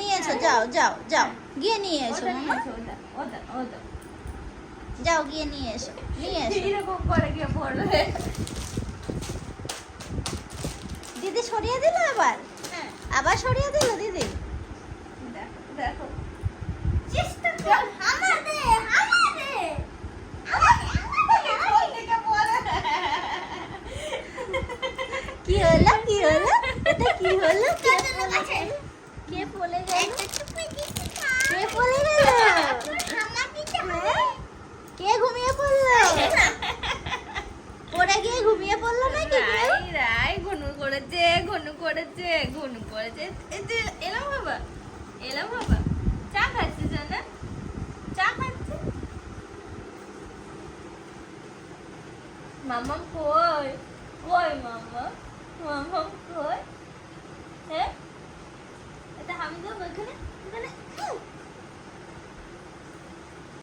নিয়ে এসো, যাও যাও যাও, গিয়ে নিয়ে এসো মামা, যাও গিয়ে নিয়ে এসো, নিয়ে এসো। এরকম করে গিয়ে পড়বে। দিদি সরিয়ে দিল আবার, আবার সরিয়ে দিল দিদি। দেখো দেখো চেষ্টা কর, আমাদে আমাদে কি হলো, কি হলো, এটা কি হলো, কে পড়ে গেল, কে পড়ে গেল, কে ঘুমিয়ে পড়লো, পড়ে গিয়ে ঘুমিয়ে পড়লো নাকি কেউ? রাই রাই ঘনু করেছে ঘনু করেছে ঘনু করেছে। এই যে এলাম বাবা, এলাম বাবা, চা খাচ্ছে জানা, চা খাচ্ছে। মামাম কই, কই মামা, মামাম কই, হ্যাঁ এটা হামি দেবো এখানে, এখানে